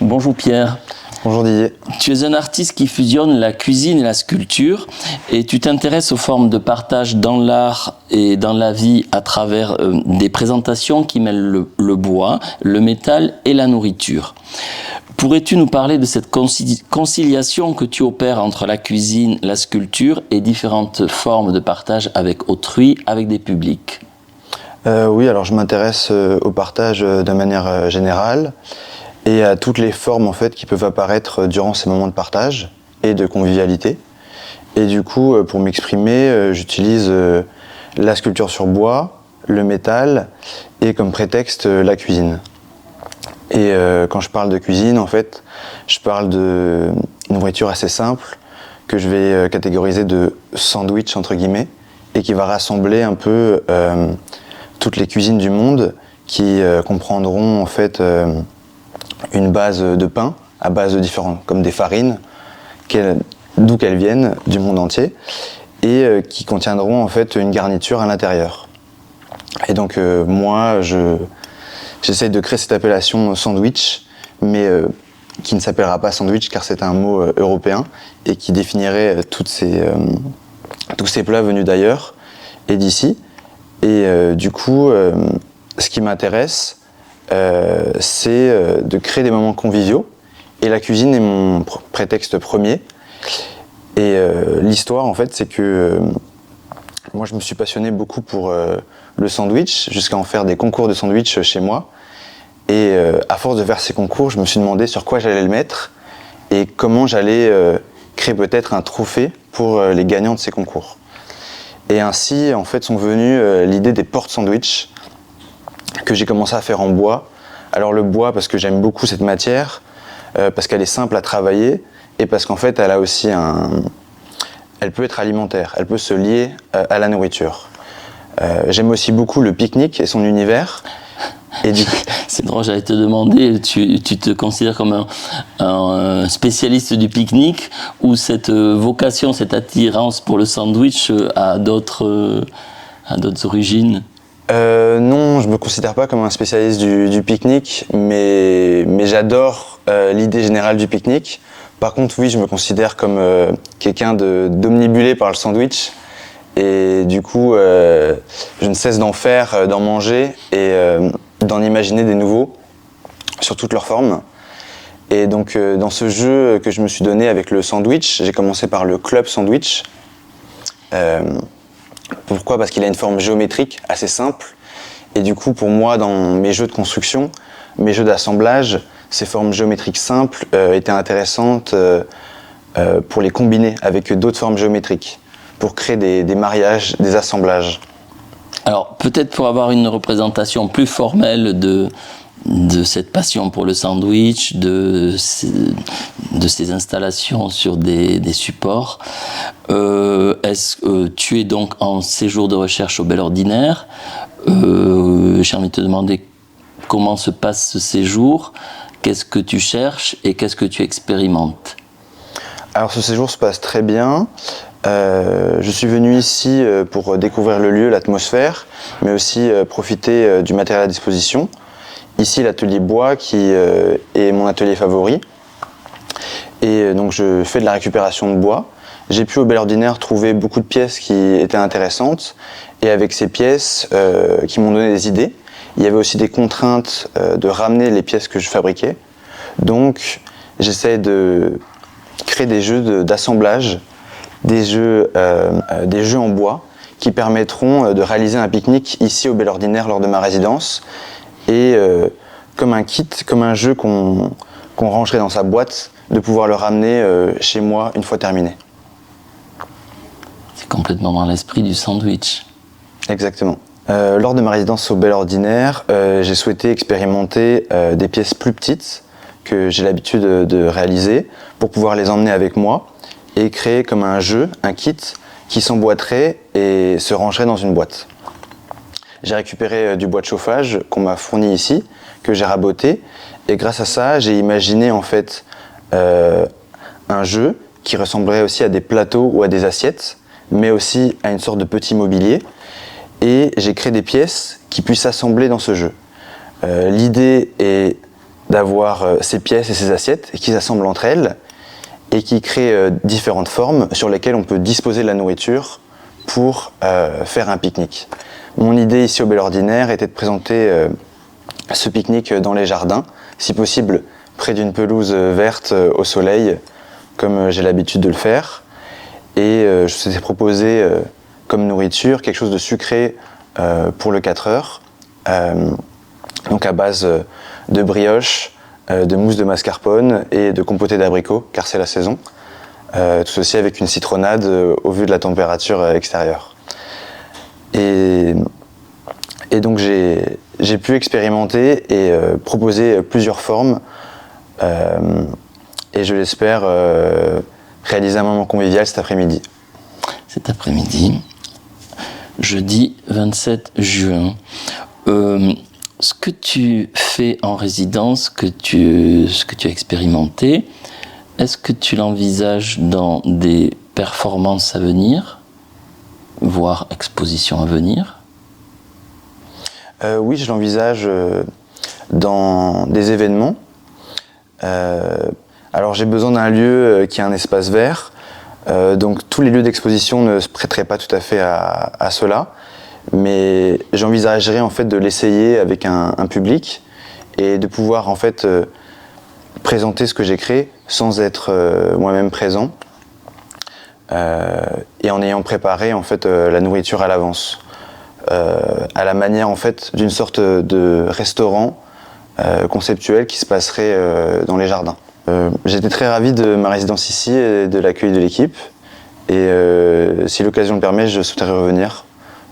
Bonjour Pierre. Bonjour Didier. Tu es un artiste qui fusionne la cuisine et la sculpture et tu t'intéresses aux formes de partage dans l'art et dans la vie à travers des présentations qui mêlent le bois, le métal et la nourriture. Pourrais-tu nous parler de cette conciliation que tu opères entre la cuisine, la sculpture et différentes formes de partage avec autrui, avec des publics ? Oui, alors je m'intéresse au partage de manière générale et à toutes les formes en fait qui peuvent apparaître durant ces moments de partage et de convivialité. Et du coup, pour m'exprimer, j'utilise la sculpture sur bois, le métal et comme prétexte la cuisine. Et quand je parle de cuisine, en fait, je parle de nourriture assez simple que je vais catégoriser de sandwich entre guillemets et qui va rassembler un peu toutes les cuisines du monde qui comprendront en fait une base de pain à base de différents, comme des farines, d'où qu'elles viennent, du monde entier, et qui contiendront en fait une garniture à l'intérieur. Et donc moi, j'essaie de créer cette appellation sandwich, mais qui ne s'appellera pas sandwich car c'est un mot européen et qui définirait tous ces plats venus d'ailleurs et d'ici. Et du coup, ce qui m'intéresse, c'est de créer des moments conviviaux. Et la cuisine est mon prétexte premier. Et l'histoire, en fait, c'est que moi, je me suis passionné beaucoup pour le sandwich, jusqu'à en faire des concours de sandwich chez moi. Et à force de faire ces concours, je me suis demandé sur quoi j'allais le mettre et comment j'allais créer peut-être un trophée pour les gagnants de ces concours. Et ainsi, en fait, sont venues l'idée des porte-sandwich que j'ai commencé à faire en bois. Alors le bois, parce que j'aime beaucoup cette matière, parce qu'elle est simple à travailler et parce qu'en fait, elle a aussi elle peut être alimentaire, elle peut se lier à la nourriture. J'aime aussi beaucoup le pique-nique et son univers. Et du coup... C'est drôle, j'allais te demander, tu te considères comme un spécialiste du pique-nique ou cette vocation, cette attirance pour le sandwich a d'autres origines ? Non, je me considère pas comme un spécialiste du pique-nique, mais j'adore l'idée générale du pique-nique. Par contre, oui, je me considère comme quelqu'un d'omnibulé par le sandwich. Et du coup, je ne cesse d'en faire, d'en manger et d'en imaginer des nouveaux sur toutes leurs formes. Et donc, dans ce jeu que je me suis donné avec le sandwich, j'ai commencé par le club sandwich. Pourquoi ? Parce qu'il a une forme géométrique assez simple. Et du coup, pour moi, dans mes jeux de construction, mes jeux d'assemblage, ces formes géométriques simples étaient intéressantes pour les combiner avec d'autres formes géométriques, pour créer des mariages, des assemblages. Alors, peut-être pour avoir une représentation plus formelle de cette passion pour le sandwich, de ces installations sur des supports, est-ce que tu es donc en séjour de recherche au Bel Ordinaire ? J'ai envie de te demander comment se passe ce séjour, qu'est-ce que tu cherches et qu'est-ce que tu expérimentes ? Alors ce séjour se passe très bien. Je suis venu ici pour découvrir le lieu, l'atmosphère, mais aussi profiter du matériel à disposition. Ici, l'atelier bois qui est mon atelier favori. Et donc je fais de la récupération de bois. J'ai pu au Bel Ordinaire trouver beaucoup de pièces qui étaient intéressantes. Et avec ces pièces qui m'ont donné des idées, il y avait aussi des contraintes de ramener les pièces que je fabriquais. Donc j'essaie de créer des jeux d'assemblage, des jeux en bois qui permettront de réaliser un pique-nique ici au Bel Ordinaire lors de ma résidence. Et comme un kit, comme un jeu qu'on rangerait dans sa boîte, de pouvoir le ramener chez moi une fois terminé. C'est complètement dans l'esprit du sandwich. Exactement. Lors de ma résidence au Bel Ordinaire, j'ai souhaité expérimenter des pièces plus petites que j'ai l'habitude de réaliser pour pouvoir les emmener avec moi et créer comme un jeu, un kit qui s'emboîterait et se rangerait dans une boîte. J'ai récupéré du bois de chauffage qu'on m'a fourni ici, que j'ai raboté, et grâce à ça, j'ai imaginé en fait un jeu qui ressemblerait aussi à des plateaux ou à des assiettes, mais aussi à une sorte de petit mobilier, et j'ai créé des pièces qui puissent s'assembler dans ce jeu. L'idée est d'avoir ces pièces et ces assiettes qui s'assemblent entre elles et qui créent différentes formes sur lesquelles on peut disposer de la nourriture pour faire un pique-nique. Mon idée ici au Bel Ordinaire était de présenter ce pique-nique dans les jardins, si possible près d'une pelouse verte au soleil, comme j'ai l'habitude de le faire. Et je vous ai proposé comme nourriture quelque chose de sucré pour le 4 heures, donc à base de brioche, de mousse de mascarpone et de compoté d'abricots, car c'est la saison. Tout ceci avec une citronnade au vu de la température extérieure. Et donc j'ai pu expérimenter et proposer plusieurs formes et je l'espère réaliser un moment convivial cet après-midi. Cet après-midi, jeudi 27 juin. Ce que tu fais en résidence, ce que tu as expérimenté, est-ce que tu l'envisages dans des performances à venir, voire expositions à venir? Oui, je l'envisage dans des événements. Alors j'ai besoin d'un lieu qui a un espace vert, donc tous les lieux d'exposition ne se prêteraient pas tout à fait à cela, mais j'envisagerais en fait de l'essayer avec un public et de pouvoir en fait présenter ce que j'ai créé sans être moi-même présent et en ayant préparé en fait la nourriture à l'avance, à la manière en fait d'une sorte de restaurant conceptuel qui se passerait dans les jardins. J'étais très ravi de ma résidence ici et de l'accueil de l'équipe et si l'occasion le permet, je souhaiterais revenir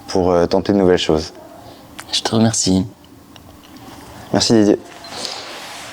pour tenter de nouvelles choses. Je te remercie. Merci Didier.